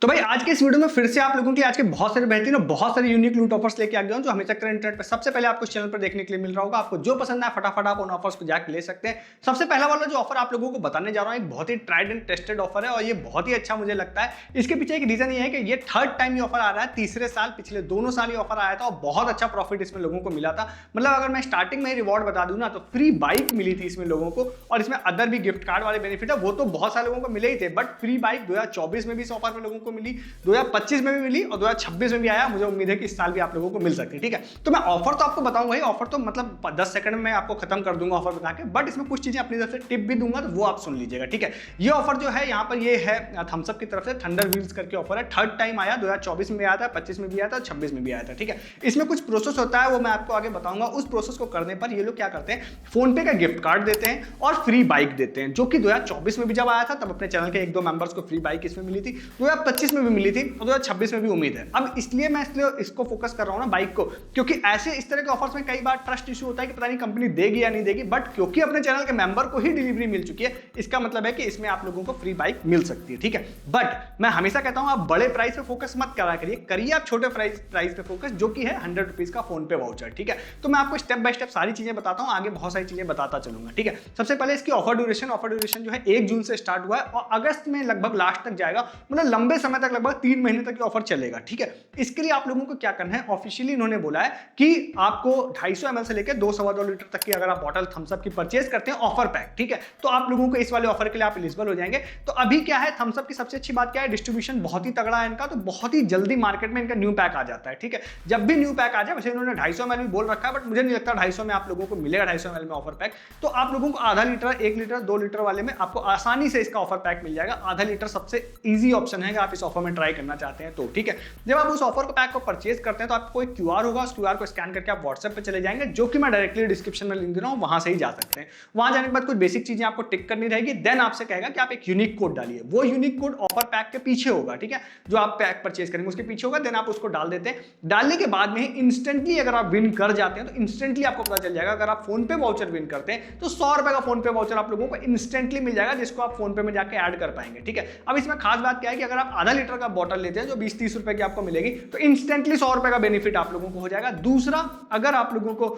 तो भाई आज के इस वीडियो में फिर से आप लोगों के लिए आज के बहुत सारे बेहतरीन और बहुत सारे यूनिक लूट ऑफर्स लेके आ गया हूं जो हमेशा करंट इंटरनेट पे सबसे पहले आपको इस चैनल पर देखने के लिए मिल रहा होगा। आपको जो पसंद है फटाफट आप उन ऑफर्स को जाके ले सकते हैं। सबसे पहला वाला जो ऑफर आप लोगों को बताने जा रहा हूं एक बहुत he tried and tested offer है और ये बहुत ही अच्छा मुझे लगता है। इसके पीछे एक रीजन ये है कि ये थर्ड टाइम ये ऑफर आ रहा है। तीसरे साल पिछले दोनों साल ये ऑफर आया था और बहुत अच्छा प्रॉफिट इसमें लोगों को मिला था। मतलब अगर मैं स्टार्टिंग में ही रिवॉर्ड बता दूं ना तो फ्री बाइक मिली थी इसमें लोगों को और इसमें अदर भी गिफ्ट कार्ड वाले बेनिफिट है वो तो बहुत सारे लोगों को मिले ही थे। बट फ्री बाइक 2024 में भी इस ऑफर में लोगों को मिली, 2025 में भी मिली और 2026 में भी आया। मुझे उम्मीद है कि इस साल भी आप लोगों को मिल सकती है। ठीक है, तो मैं ऑफर तो आपको बताऊंगा ही। ऑफर तो मतलब 10 सेकंड में आपको खत्म कर दूंगा ऑफर बता के। बट इसमें कुछ चीजें अपनी तरफ से टिप भी दूंगा तो वो आप सुन लीजिएगा। ठीक है, ये ऑफर जो है यहाँ पर ये है थम्स अप की तरफ से थंडर व्हील्स करके ऑफर है। थर्ड टाइम आया, 2024 में भी आया था, 25 में भी आया था, 26 में भी आया था। ठीक है, इसमें कुछ प्रोसेस होता है वो मैं आपको आगे बताऊंगा। उस प्रोसेस को करने पर ये लोग क्या करते हैं, फोन पे का गिफ्ट कार्ड देते हैं और फ्री बाइक देते हैं, जो कि 2024 में भी जब आया था तब अपने चैनल के 1-2 मेंबर्स को फ्री बाइक इसमें मिली थी, 2025 में भी मिली थी और 2026 में भी उम्मीद है। अब इसलिए मैं इसको फोकस कर रहा हूं ना बाइक को, क्योंकि ऐसे इस तरह के ऑफर्स में कई बार ट्रस्ट इशू होता है कि पता नहीं कंपनी देगी या नहीं देगी। बट क्योंकि अपने चैनल के मेंबर को ही डिलीवरी मिल चुकी है, इसका मतलब है कि इसमें आप लोगों को फ्री बाइक मिल सकती है। ठीक है, बट मैं हमेशा कहता हूं आप बड़े प्राइस पे फोकस मत करा करिए आप छोटे प्राइस पे फोकस, जो कि है 100 रुपीज का फोन पे वाउचर। ठीक है, तो मैं आपको स्टेप बाय स्टेप सारी चीजें बताता हूं, आगे बहुत सारी चीजें बताता चलूंगा। ठीक है, सबसे पहले इसकी ऑफर ड्यूरेशन जो है 1 जून से स्टार्ट हुआ है और अगस्त में लगभग लास्ट तक जाएगा। मतलब लंबे समय तक, लगभग 3 महीने तक ये ऑफर चलेगा। ठीक है, इसके लिए आप लोगों को क्या करना है, ऑफिशियली इन्होंने बोला है कि आपको 250 ml से लेकर 2-2.25 लीटर तक की अगर आप बॉटल थम्स अप की परचेज करते हैं ऑफर पैक, ठीक है, तो आप लोगों को इस वाले ऑफर के लिए आप एलिजिबल हो जाएंगे। तो अभी क्या है, थम्स अप की सबसे अच्छी बात क्या है, डिस्ट्रीब्यूशन बहुत ही तगड़ा है इनका, तो बहुत ही जल्दी मार्केट में इनका न्यू पैक आ जाता है। ठीक है, जब भी न्यू पैक आ जाए, वैसे इन्होंने 250 ml भी बोल रखा है, बट मुझे नहीं लगता 250 में आप लोगों को मिलेगा 250 ml में ऑफर पैक। तो आप लोगों को आधा लीटर, 1 लीटर, 2 लीटर वाले में आपको आसानी से इसका ऑफर पैक मिल जाएगा। आधा लीटर सबसे ईजी ऑप्शन है अगर आप इस ऑफर में ट्राई करना चाहते हैं तो। ठीक है, जब आप उस ऑफर पैक को परचेज करते हैं तो आपको एक क्यूआर होगा, उस क्यूआर को स्कैन करके आप व्हाट्सएप पे चले जाएंगे, जो कि मैं डायरेक्टली डिस्क्रिप्शन में लिंक दे रहा हूं, वहां से ही जा सकते हैं। वहां जाने के बाद कुछ बेसिक चीजें आपको टिक करनी रहेगी, देन आपसे कहेगा कि आप एक यूनिक कोड डालिए। वो यूनिक कोड ऑफर पैक के पीछे होगा। ठीक है, जो आप पैक परचेज करेंगे उसके पीछे होगा, देन आप उसको डाल देते हैं। डालने के बाद में इंस्टेंटली अगर आप विन कर जाते हैं तो इंस्टेंटली आपको पता चल जाएगा। अगर आप फोन पे वाउचर विन करते हैं तो 100 रुपए का फोन पे वाउचर आप लोगों को इंस्टेंटली मिल जाएगा, जिसको आप फोन पे में जाके ऐड कर पाएंगे। ठीक है, अब इसमें खास बात क्या है कि अगर आप आधा लीटर का बॉटल लेते हैं जो 20-30 रुपए की आपको मिलेगी, तो इंस्टेंटली 100 रुपए का बेनिफिट आप लोगों को हो जाएगा। दूसरा, अगर आप लोगों को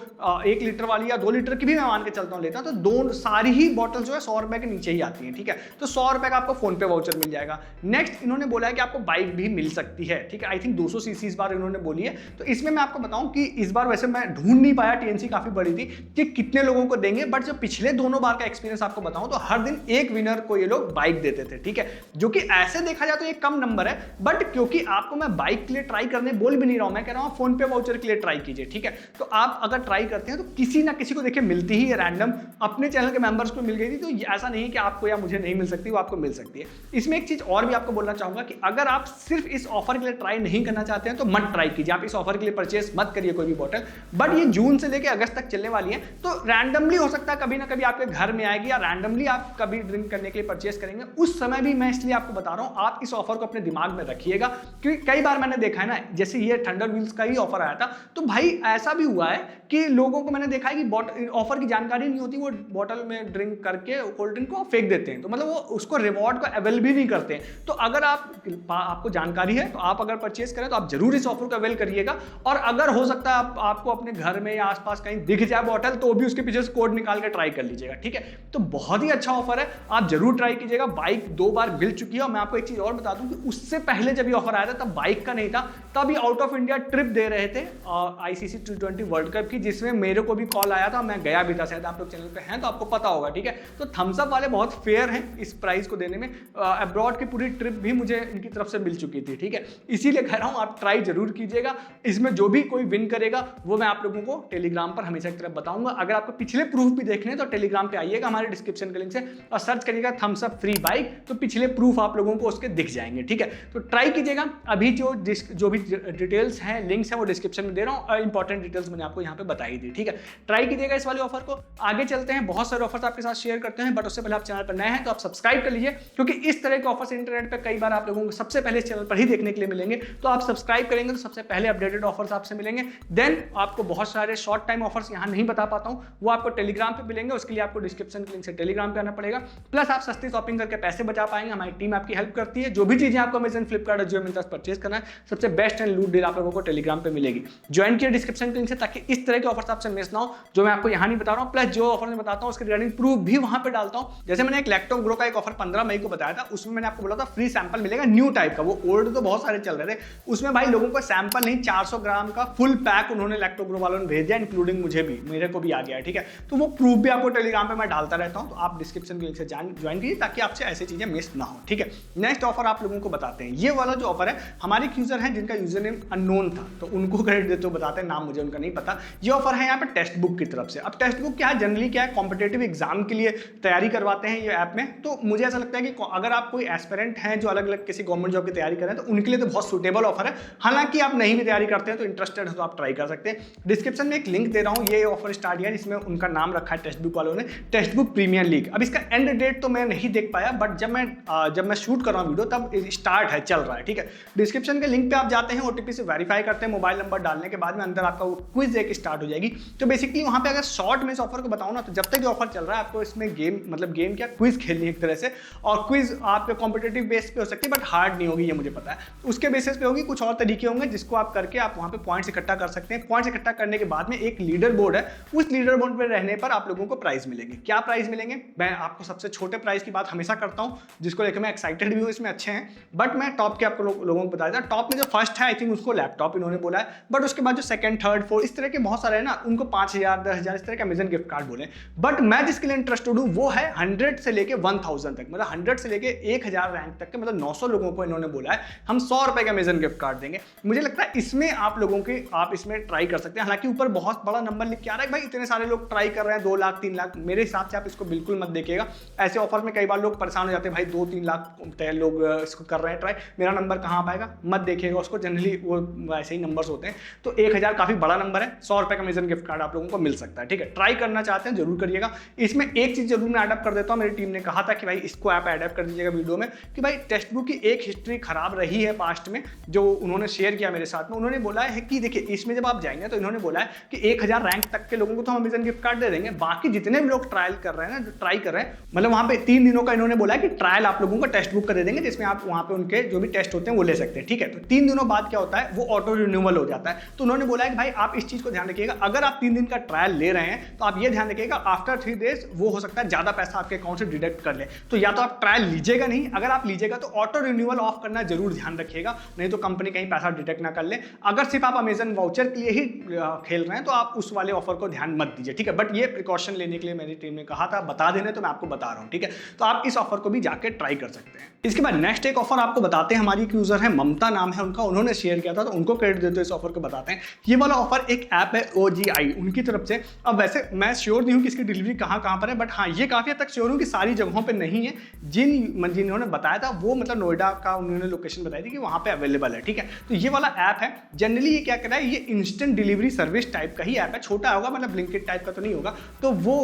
1 लीटर वाली या 2 लीटर की भी मैं मान के चलता हूं लेता हूं, तो दोनों सारी ही बॉटल जो है 100 रुपए के नीचे ही आती है। ठीक है, तो 100 रुपए का आपको फोन पे वाउचर मिल जाएगा। नेक्स्ट इन्होंने बोला है कि आपको बाइक भी मिल सकती है। ठीक है, आई थिंक 200 सीसी इस बार इन्होंने बोली है। तो इसमें मैं आपको बताऊं कि इस बार वैसे मैं ढूंढ नहीं पाया, टीएनसी काफी बड़ी थी, कि कितने लोगों को देंगे। बट जो पिछले दोनों बार का एक्सपीरियंस आपको बताऊं तो हर दिन एक विनर को ये लोग बाइक देते थे। ठीक है, जो कि ऐसे देखा जाए तो ये कम नंबर है, बट क्योंकि आपको मैं बाइक के लिए ट्राई करने बोल भी नहीं रहा हूं, मैं कह रहा हूं फोन पे वाउचर के लिए ट्राई कीजिए। ठीक है, तो आप अगर ट्राई करते हैं तो किसी ना किसी को देखिए मिलती ही है रैंडम। अपने चैनल के मेंबर्स को मिल गई थी, तो ऐसा नहीं है कि आपको या मुझे नहीं मिल सकती, वो आपको मिल सकती है। इसमें एक चीज और भी आपको बोलना चाहूंगा कि अगर आप सिर्फ इस ऑफर के लिए ट्राई नहीं करना चाहते हैं तो मत ट्राई कीजिए, आप इस ऑफर के लिए परचेस मत करिए कोई भी बॉटल। बट ये जून से लेकर अगस्त तक चलने वाली है, तो रैंडमली हो सकता है कभी ना कभी आपके घर में आएगी या रैंडमली आप कभी ड्रिंक करने के लिए परचेस करेंगे। उस समय भी मैं इसलिए आपको बता रहा हूं, आप इस ऑफर को अपने दिमाग में रखिएगा, क्योंकि कई बार मैंने देखा है ना, जैसे ये थंडर व्हील्स का ही ऑफर आया था, तो भाई ऐसा भी हुआ है कि लोगों को मैंने देखा है कि ऑफर की जानकारी नहीं होती, वो बॉटल में ड्रिंक करके कोल्ड ड्रिंक को फेंक देते हैं, तो मतलब वो उसको रिवॉर्ड को अवेल भी नहीं करते हैं। तो अगर आपको जानकारी है तो आप अगर परचेस करें तो आप जरूर इस ऑफर को अवेल करिएगा। और अगर हो सकता है आपको अपने घर में या आसपास कहीं दिख जाए बॉटल, तो भी उसके पीछे से कोड निकाल के ट्राई कर लीजिएगा। ठीक है, तो बहुत ही अच्छा ऑफर है, आप जरूर ट्राई कीजिएगा। बाइक 2 बार मिल चुकी है और मैं आपको एक चीज और बता दूं कि उससे पहले जब ये ऑफर आया था तब बाइक का नहीं था, तब ये आउट ऑफ इंडिया ट्रिप दे रहे थे आईसीसी T20 वर्ल्ड कप की, जिसमें मेरे को भी कॉल आया था, मैं गया भी था। शायद आप लोग चैनल पे हैं तो आपको पता होगा। ठीक है, तो थम्स अप वाले बहुत फेयर हैं इस प्राइस को देने में। अब्रॉड की पूरी ट्रिप भी मुझे इनकी तरफ से मिल चुकी थी। ठीक है, इसीलिए कह रहा हूं आप ट्राई जरूर कीजिएगा। इसमें जो भी कोई विन करेगा वो मैं आप लोगों को टेलीग्राम पर हमेशा की तरफ बताऊंगा। अगर आपको पिछले प्रूफ भी देखने हैं तो टेलीग्राम पे आइएगा हमारे डिस्क्रिप्शन के लिंक से और सर्च करिएगा थम्स अप फ्री बाइक, तो पिछले प्रूफ आप लोगों को उसके दिख जाएंगे। ठीक है, तो ट्राई कीजिएगा। अभी जो भी डिटेल्स हैं, लिंक्स हैं, वो डिस्क्रिप्शन में दे रहा हूं और इंपॉर्टेंट डिटेल्स मैंने आपको यहाँ पे बताई दी। ठीक है, ट्राई कीजिएगा इस वाले ऑफर को। आगे चलते हैं, बहुत सारे ऑफर्स आपके साथ शेयर करते हैं, बट उससे पहले आप चैनल पर नए हैं तो आप सब्सक्राइब कर लीजिए, क्योंकि इस तरह के ऑफर्स इंटरनेट पे कई बार आप लोगों को सबसे पहले इस चैनल पर ही देखने के लिए मिलेंगे। तो आप सब्सक्राइब करेंगे तो सबसे पहले अपडेटेड ऑफर्स आपसे मिलेंगे। देन आपको बहुत सारे शॉर्ट टाइम ऑफर्स यहाँ नहीं बता पाता हूँ, वो आपको टेलीग्राम पे मिलेंगे। उसके लिए आपको डिस्क्रिप्शन के लिंक से टेलीग्राम पे आना पड़ेगा। प्लस आप सस्ती शॉपिंग करके पैसे बचा पाएंगे, हमारी टीम आपकी हेल्प करती है। जो भी चीजें आपको अमेजन फ्लिपकार्ट और जियो मिंत्रा परचेज करना है, सबसे बेस्ट एंड लूट डील आप लोगों को टेलीग्राम पे मिलेगी। ज्वाइन किया डिस्क्रिप्शन के लिंक से, ताकि इस तरह के ऑफर्स आपसे मिस ना हो जो मैं आपको यहाँ नहीं बता रहा हूँ। प्लस जो ऑफर मैं बताता हूँ उसके रिगार्डिंग प्रूफ भी वहाँ पे डालता हूँ। जैसे मैंने एक लैक्टो ग्रो का एक ऑफर 15 मई को बताया था, उसमें मैंने आपको बोला था फ्री सैंपल मिलेगा न्यू टाइप का। वो ओल्ड तो बहुत सारे चल रहे थे, उसमें भाई लोगों को सैंपल नहीं 400 ग्राम का फुल पैक उन्होंने लैक्टो ग्रो वालों ने भेज दिया, इंक्लूडिंग मुझे भी, मेरे को भी आ गया है, ठीक है। तो वो प्रूफ भी आपको टेलीग्राम पे मैं डालता रहता हूँ, तो आप डिस्क्रिप्शन के लिंक से ज्वाइन कीजिए ताकि आपसे ऐसी चीजें मिस ना हो, ठीक है। नेक्स्ट ऑफर आप लोगों को बताते हैं। ये वाला जो ऑफर है, हमारे एक यूजर है जिनका यूजर नेम अननोन था, तो उनको क्रेडिट देते हुए बताते हैं, नाम मुझे उनका नहीं पता। ये ऑफर है यहाँ पे टेक्स्ट बुक की तरफ से। अब टेक्स्ट बुक क्या है, जनरली क्या है, कॉम्पिटेटिव एग्जाम के लिए तैयारी करवाते हैं ये ऐप में। तो मुझे ऐसा लगता है कि अगर आप कोई एस्पिरेंट हैं जो अलग अलग किसी गवर्नमेंट जॉब की तैयारी कर रहे हैं, तो उनके लिए तो बहुत सुटेबल ऑफर है। हालांकि आप नहीं भी तैयारी करते हैं तो इंटरेस्टेड हो तो आप ट्राई कर सकते हैं। डिस्क्रिप्शन में एक लिंक दे रहा हूँ, ये ऑफर स्टार्ट किया जिसमें उनका नाम रखा है टेक्स्ट बुक वालों ने, टेक्स्ट बुक प्रीमियर लीग। अब इसका एंड डेट तो मैं नहीं देख पाया, बट जब मैं शूट कर रहा हूँ वीडियो तब स्टार्ट है, चल रहा है, ठीक है। डिस्क्रिप्शन के लिंक पे आप जाते हैं, ओटीपी से वेरीफाई करते हैं, मोबाइल नंबर डालने के बाद में अंदर आपका वो क्विज एक स्टार्ट हो जाएगी। तो बेसिकली वहाँ पे अगर शॉर्ट में इस ऑफर को बताऊँ ना, तो जब तक ये ऑफर चल रहा है आपको इसमें गेम क्या क्विज खेलनी है एक तरह से, और क्विज आपके कॉम्पिटेटिव बेस पे हो सकती है, बट हार्ड नहीं होगी, ये मुझे पता है। उसके बेसिस पे होगी, कुछ और तरीके होंगे जिसको आप करके आप वहाँ पे पॉइंट्स इकट्ठा कर सकते हैं। पॉइंट्स इकट्ठा करने के बाद में एक लीडर बोर्ड है, उस लीडर बोर्ड पर रहने पर आप लोगों को प्राइज मिलेंगे। क्या प्राइज मिलेंगे, मैं आपको सबसे छोटे प्राइस की बात हमेशा करता हूँ, जिसको लेकर मैं एक्साइटेड भी हूँ, इसमें अच्छे हैं, बट मैं टॉप के आपको लोगों को बताया था। टॉप में जो फर्स्ट है आई थिंक उसको लैपटॉप इन्होंने बोला है, बट उसके बाद जो सेकंड थर्ड फोर्थ इस तरह के बहुत सारे हैं ना, उनको 5000 10,000 इस तरह के अमेजन गिफ्ट कार्ड बोले। बट मैं जिसके लिए इंटरेस्टेड हूँ वो है 100 से लेके 1000 तक, मतलब 100 से लेके 1000 रैंक तक के, मतलब 900 लोगों को इन्होंने बोला है हम 100 रुपए का अमेजन गिफ्ट कार्ड देंगे। मुझे लगता है इसमें आप लोगों के आप इसमें ट्राई कर सकते हैं। हालांकि ऊपर बहुत बड़ा नंबर लिख के आ रहा है भाई, इतने सारे लोग ट्राई कर रहे हैं, 2 लाख 3 लाख, मेरे हिसाब से आप इसको बिल्कुल मत देखिएगा। ऐसे ऑफर में कई बार लोग परेशान हो जाते हैं, भाई 2-3 लाख लोग इसको कर रहे हैं ट्राई, मेरा नंबर कहाँ पाएगा, मत देखिएगा उसको, जनरली वो ऐसे ही नंबर्स होते हैं। तो 1000 काफी बड़ा नंबर है, 100 रुपए का अमेजन गिफ्ट कार्ड आप लोगों को मिल सकता है, ठीक है। ट्राई करना चाहते हैं जरूर करिएगा। इसमें एक चीज जरूर मैं एडअप कर देता हूँ, मेरी टीम ने कहा था कि भाई इसको आप एडअप कर दीजिएगा वीडियो में, कि भाई टेक्स्ट बुक की एक हिस्ट्री खराब रही है पास्ट में, जो उन्होंने शेयर किया मेरे साथ में। उन्होंने बोला है कि देखिए इसमें जब आप जाएंगे तो इन्होंने बोला है कि 1000 रैंक तक के लोगों को तो हम अमेजन गिफ्ट कार्ड दे देंगे, बाकी जितने भी लोग ट्रायल कर रहे हैं ना, जो ट्राई कर रहे हैं, मतलब वहां पे 3 दिनों का इन्होंने बोला है कि ट्रायल आप लोगों को टेक्स्ट बुक का दे देंगे, जिसमें आप वहां पे उनके जो भी टेस्ट होते हैं वो ले सकते हैं, ठीक है। तो 3 दिनों बाद क्या होता है, वो ऑटो रिन्यूअल हो जाता है। तो उन्होंने बोला है कि भाई आप इस चीज को ध्यान रखिएगा, अगर आप 3 दिन का ट्रायल ले रहे हैं तो आप ये ध्यान रखिएगा आफ्टर 3 डेज वो हो सकता है ज्यादा पैसा आपके अकाउंट से डिडक्ट कर ले। तो या तो आप ट्रायल लीजिएगा नहीं, अगर आप लीजिएगा तो ऑटो रिन्यूअल ऑफ करना जरूर ध्यान रखिएगा, नहीं तो कंपनी कहीं पैसा डिडक्ट ना कर ले। अगर सिर्फ आप अमेजन वाउचर के लिए ही खेल रहे हैं तो आप उस वाले ऑफर को ध्यान मत दीजिए, ठीक है। बट ये प्रिकॉशन लेने के लिए मेरी टीम ने कहा था बता देने, तो मैं आपको बता रहा हूं, ठीक है। तो आप इस ऑफर को भी जाके ट्राई कर सकते हैं। इसके बाद नेक्स्ट एक ऑफर आपको बताते हैं, हमारी एक यूजर है ममता नाम है उनका, उन्होंने शेयर किया था तो उनको क्रेडिट देते इस ऑफर को बताते हैं। ये वाला ऑफर एक ऐप है OGI उनकी तरफ से। अब वैसे मैं श्योर नहीं हूं कि इसकी डिलीवरी कहां पर है, बट हाँ ये काफी हद तक श्योर हूं कि सारी जगहों पे नहीं है। जिन्होंने बताया था वो मतलब नोएडा का उन्होंने लोकेशन बताई थी कि वहां पे अवेलेबल है, ठीक है। तो ये वाला ऐप है, जनरली ये क्या कर रहा है, ये इंस्टेंट डिलीवरी सर्विस टाइप का ही ऐप है, छोटा होगा मतलब ब्लिंकिट टाइप का तो नहीं होगा। तो वो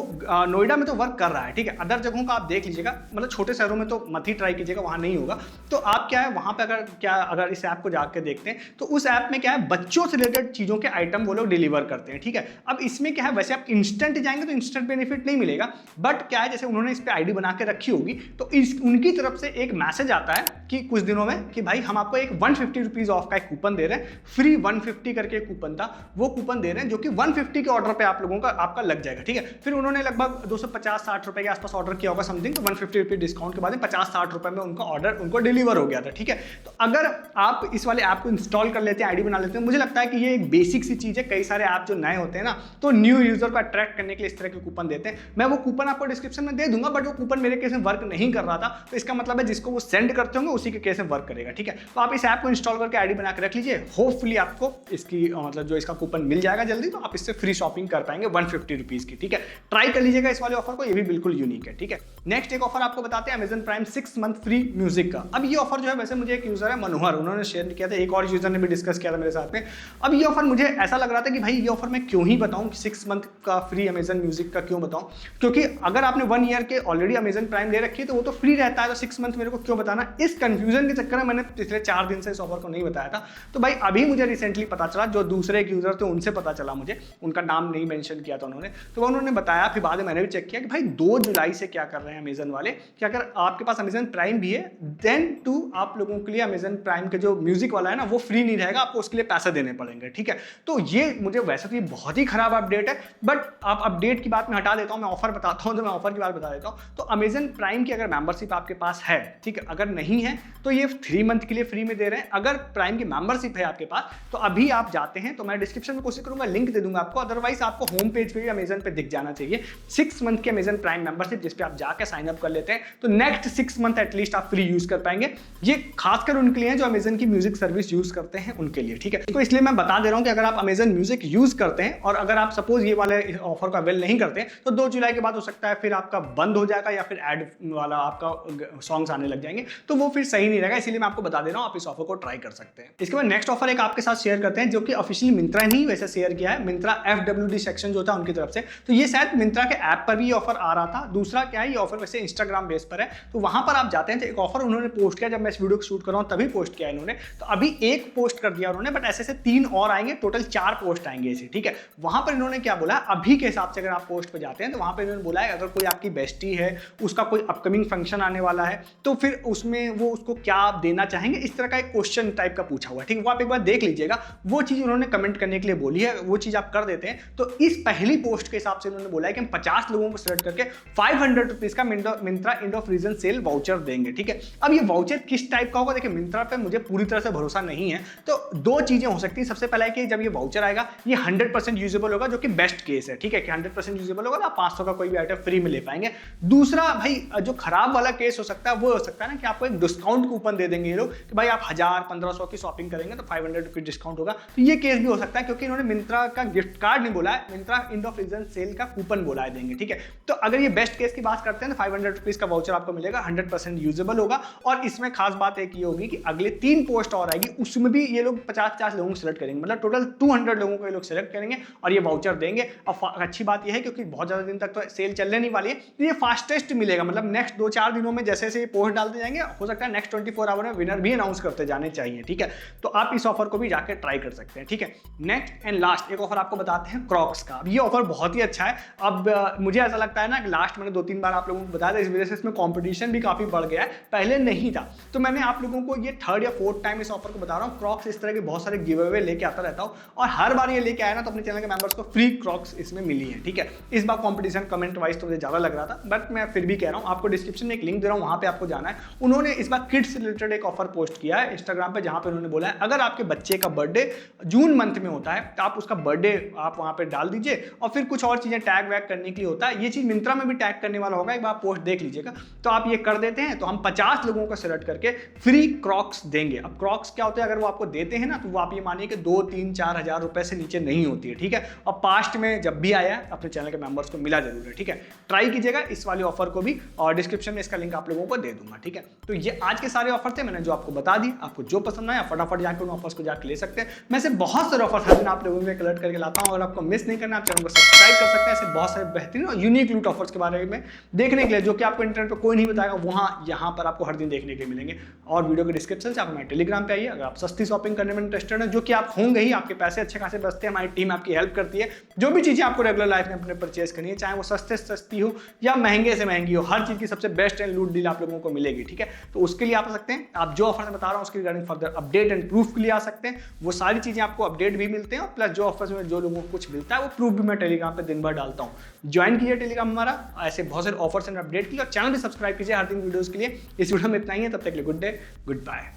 नोएडा में तो वर्क कर रहा है, ठीक है। अदर जगहों का आप देख लीजिएगा, मतलब छोटे शहरों में तो मत ही ट्राई कीजिएगा, वहां नहीं होगा। तो आप क्या है वहां पे अगर इस ऐप को जाकर देखते हैं तो उस ऐप में क्या है, बच्चों से रिलेटेड चीजों के आइटम वो लोग डिलीवर करते हैं, ठीक है। अब इसमें क्या है, वैसे आप इंस्टेंट जाएंगे तो इंस्टेंट बेनिफिट नहीं मिलेगा, बट क्या है जैसे उन्होंने इस पे आईडी बना के रखी होगी तो उनकी तरफ से एक मैसेज आता है कि कुछ दिनों में कि भाई हम आपको एक 150 रुपीज ऑफ का एक कूपन दे रहे हैं, फ्री 150 करके एक कूपन था, वो कूपन दे रहे हैं जो कि 150 के ऑर्डर पे आप लोगों का आपका लग जाएगा, ठीक है। फिर उन्होंने लगभग 250-60 रुपए के आसपास ऑर्डर किया होगा समथिंग, तो 150 रुपये डिस्काउंट के बाद में 50-60 रुपए में उनका ऑर्डर उनको डिलीवर हो गया था, ठीक है। तो अगर आप इस वाले ऐप को इंस्टॉल कर लेते हैं, आईडी बना लेते हैं, मुझे लगता है कि ये एक बेसिक सी चीज है। कई सारे ऐप जो नए होते हैं ना, तो न्यू यूजर को अट्रैक्ट करने के लिए इस तरह के कूपन देते हैं। मैं वो कूपन आपको डिस्क्रिप्शन में दे दूंगा, बट वो कूपन मेरे केस में वर्क नहीं कर रहा था, तो इसका मतलब है जिसको वो सेंड करते होंगे उसी के केस में वर्क करेगा, ठीक है। तो आप इस ऐप को इंस्टॉल करके आईडी बना के रख लीजिए, होपफुली आपको इसकी मतलब जो इसका कूपन मिल जाएगा जल्दी, तो आप इससे फ्री शॉपिंग कर पाएंगे 150 रुपीज की, ठीक है। ट्राई कर लीजिएगा इस वाले ऑफर को, ये भी बिल्कुल यूनिक है, ठीक है। नेक्स्ट एक ऑफर आपको बताते हैं Amazon prime 6 month free music का। अब ये ऑफर जो है, वैसे मुझे एक यूजर है मनोहर, उन्होंने शेयर किया था, एक और यूजर ने भी डिस्कस किया था मेरे साथ में। अब ये ऑफर मुझे ऐसा लग रहा था कि भाई ये ऑफर मैं क्यों ही बताऊं, 6 मंथ का फ्री अमेजन म्यूजिक का क्यों बताऊं, क्योंकि अगर आपने 1 ईयर के ऑलरेडी अमेजन प्राइम ले रखी है तो वो तो फ्री रहता है, तो 6 मंथ मेरे को क्यों बताना। इस कंफ्यूजन के चक्कर में मैंने पिछले 4 दिन से इस ऑफर को नहीं बताया था। तो भाई अभी मुझे रिसेंटली पता चला, जो दूसरे एक यूजर थे उनसे पता चला, मुझे उनका नाम नहीं मेंशन किया था उन्होंने, तो उन्होंने बताया, फिर बाद में मैंने भी चेक किया कि भाई 2 जुलाई से क्या कर रहे हैं अमेजन वाले, कि अगर आपके पास अमेजन प्राइम भी है देन टू आप लोगों के लिए अमेजन प्राइम के जो म्यूजिक वाला है ना वो फ्री नहीं रहेगा, आपको उसके लिए पैसे देने पड़ेंगे, ठीक है। तो ये मुझे वैसे तो ये बहुत ही खराब अपडेट है, बट आप अपडेट की बात मैं हटा देता हूँ, मैं ऑफर बताता हूँ, तो मैं ऑफर की बात बता देता हूँ। तो अमेजन प्राइम की अगर मेंबरशिप आपके पास है, ठीक है, अगर नहीं है तो ये 3 मंथ के लिए फ्री में दे रहे हैं। अगर प्राइम की मेंबरशिप है आपके पास तो अभी आप जाते हैं, तो मैं डिस्क्रिप्शन में कोशिश करूंगा लिंक दे दूंगा आपको, अदरवाइज आपको होम पेज पे भी अमेजन पे दिख जाना चाहिए 6 मंथ के अमेजन प्राइम मेंबरशिप, जिस पे आप जाकर साइन अप कर लेते हैं तो नेक्स्ट 6 मंथ एटलीस्ट आप फ्री यूज कर पाएंगे। ये खासकर उनके लिए जो अमेजन की म्यूजिक सर्विस यूज करते हैं उनके लिए, ठीक है। तो इसलिए मैं बता दे रहा हूं कि अगर आप अमेजन म्यूजिक यूज करते हैं और अगर आप सपोज ये वाले ऑफर का अवेल नहीं करते तो 2 जुलाई के बाद हो सकता है फिर आपका बंद हो जाएगा या फिर एड वाला आपका सॉन्ग्स आने लग जाएंगे, तो वो फिर सही नहीं रहेगा। इसीलिए मैं आपको बता दे रहा हूं, आप इस ऑफर को ट्राई कर सकते हैं। इसके बाद नेक्स्ट ऑफर एक आपके साथ शेयर करते हैं जो कि ऑफिशियली मिंत्रा ने ही वैसे शेयर किया है, मिंत्रा FWD सेक्शन जो था उनकी तरफ से। तो ये शायद मिंत्रा के ऐप पर भी ऑफर आ रहा था। दूसरा क्या है, ये ऑफर वैसे इंस्टाग्राम बेस पर है, तो वहां पर आप जाते हैं तो एक ऑफर उन्होंने पोस्ट किया, जब मैं इस वीडियो को शूट कर रहा हूं तभी पोस्ट किया इन्होंने। तो अभी एक पोस्ट कर दिया उन्होंने, बट ऐसे से 3 और आएंगे, टोटल 4 पोस्ट आएंगे ऐसे, ठीक है। वहां पर इन्होंने क्या बोला, अभी के हिसाब से अगर आप पोस्ट पे जाते हैं तो वहां पर इन्होंने बोला है अगर कोई आपकी बेस्टी है, उसका कोई अपकमिंग फंक्शन आने वाला है, तो फिर उसमें वो उसको क्या आप देना चाहेंगे, इस तरह का एक क्वेश्चन टाइप का पूछा हुआ है, ठीक है। वो आप एक बार देख लीजिएगा, वो चीज उन्होंने कमेंट करने के लिए बोली है, वो चीज आप कर देते हैं। तो इस पहली पोस्ट के हिसाब से उन्होंने बोला है कि हम 50 लोगों को सिलेक्ट करके 500 रुपीज का Myntra end of reason sale voucher देंगे, ठीक है। अब ये वाउचर किस टाइप का होगा, देखिए मिंत्रा पे मुझे पूरी तरह से भरोसा नहीं है, तो 2 चीजें हो सकती हैं। सबसे पहला है कि जब ये वाउचर आएगा ये 100% यूजेबल होगा, जो कि बेस्ट केस है, ठीक है, कि 100% यूजेबल होगा, आप 500 का कोई भी आइटम फ्री में ले पाएंगे। दूसरा भाई जो खराब वाला केस हो सकता है वो हो सकता है ना कि आपको एक डिस्काउंट कूपन दे देंगे ये लोग कि भाई आप 1000-1500 की शॉपिंग करेंगे तो 500 रुपीज डिस्काउंट होगा, तो ये केस भी हो सकता है, क्योंकि इन्होंने मिंत्रा का गिफ्ट कार्ड नहीं बोला है, Myntra end of reason sale का कूपन बोला है देंगे, ठीक है। तो अगर ये बेस्ट केस की बात करते हैं तो 500 रुपीज का वाउचर आपको मिलेगा, 100% यूजेबल होगा। और इसमें खास बात एक ये होगी कि अगले 3 पोस्ट और आएगी, उसमें भी ये लोग 50-50 लोगों को सिलेक्ट करेंगे, मतलब टोटल 200 लोगों को ये लोग सिलेक्ट करेंगे और ये वाउचर देंगे। और अच्छी बात ये है क्योंकि बहुत ज्यादा दिन तक तो सेल चलने नहीं वाली है, तो ये फास्टेस्ट मिलेगा, मतलब नेक्स्ट 2-4 दिनों में जैसे जैसे ये पोस्ट डालते जाएंगे, हो सकता है नेक्स्ट 24 आवर में विनर भी अनाउंस करते जाने चाहिए, ठीक है। तो आप इस ऑफर को भी जाके ट्राई कर सकते हैं, ठीक है। नेक्स्ट एंड लास्ट एक ऑफर आपको बताते हैं क्रॉक्स का। अब ये ऑफर बहुत ही अच्छा है। अब मुझे ऐसा लगता है ना कि लास्ट मैंने 2-3 बार आप लोगों को बताया था, इस वजह से इसमें कंपटीशन भी काफी बढ़ गया है, पहले नहीं था। तो मैंने आप लोगों को ये 3rd या 4th टाइम इस ऑफर को बता रहा हूँ। क्रॉक्स इस तरह के बहुत सारे गिव अवे लेके आता रहता हूँ और हर बार ये लेके आया ना तो अपने चैनल के मेंबर्स को फ्री क्रॉक्स इसमें मिली है, ठीक है। इस बार कंपटीशन कमेंट वाइज तो मुझे ज्यादा लग रहा था, बट मैं फिर भी कह रहा हूँ, आपको डिस्क्रिप्शन में एक लिंक दे रहा हूँ, वहां पे आपको जाना है। उन्होंने इस बार किड्स से रिलेटेड एक ऑफर पोस्ट किया है इंस्टाग्राम पे, जहां पे उन्होंने बोला है अगर आपके बच्चे का बर्थडे जून मंथ में होता है तो आप उसका बर्थडे आप वहां पे डाल दीजिए और फिर कुछ और चीजें टैग वैग करने के लिए होता है। ये चीज मिंत्रा में भी टैग करने वाला होगा, एक बार पोस्ट देख लीजिएगा। तो आप ये कर देते हैं तो हम 50 लोगों को सिलेक्ट करके फ्री क्रॉक्स देंगे। अब क्रॉक्स क्या होते हैं, अगर वो आपको देते हैं ना तो वो आप ये मानिए कि 2-3-4 हज़ार रुपए से नीचे नहीं होती है, ठीक है। और पास्ट में जब भी आया अपने चैनल के मेंबर्स को मिला जरूर है, ठीक है। ट्राई कीजिएगा इस वाले ऑफर को भी, और डिस्क्रिप्शन में इसका लिंक आप लोगों को दे दूंगा, ठीक है। तो ये आज के सारे ऑफर थे, मैंने जो आपको बता दी। आपको जो पसंद आया फटाफट जाकर उन ऑफर्स को जाकर ले सकते हैं। मैं से बहुत सारे ऑफर हर दिन आप लोगों में कलेक्ट करके लाता हूं। अगर आपको मिस नहीं करना, आप चैनल को सब्सक्राइब कर सकते हैं। ऐसे बहुत सारे बेहतरीन और यूनिक लूट ऑफर्स के बारे में देखने के लिए, जो कि आपको इंटरनेट पर कोई नहीं बताएगा, वहां यहाँ पर आपको हर दिन देखने के मिलेंगे। और वीडियो के डिस्क्रिप्शन से आप हमारे टेलीग्राम पे आइए, अगर आप सस्ती शॉपिंग करने में इंटरेस्टेड है, जो कि आप होंगे ही, आपके पैसे अच्छे खासे बचते हैं, हमारी टीम आपकी हेल्प करती है। जो भी चीजें आपको रेगुलर लाइफ में अपने परचेस करनी है, चाहे वो सस्ते से सस्ती हो या महंगे से महंगी हो, हर चीज की सबसे बेस्ट एंड लूट डील आप लोगों को मिलेगी, ठीक है। तो उसके लिए आप आ सकते हैं, आप जो ऑफर मैं बता रहा हूँ उसकी regarding further update and proof के लिए आ सकते हैं। वो सारी चीजें आपको अपडेट भी मिलते हैं, और प्लस जो ऑफर्स में जो लोगों को कुछ मिलता है वो प्रूफ भी मैं टेलीग्राम पे दिन भर डालता हूँ। ज्वाइन कीजिए टेलीग्राम हमारा, ऐसे बहुत सारे ऑफर्स एंड अपडेट के लिए, और चैनल भी सब्सक्राइब कीजिए हर दिन वीडियोस के लिए। इस वीडियो में इतना ही है, तब तक के लिए गुड डे, गुड बाय।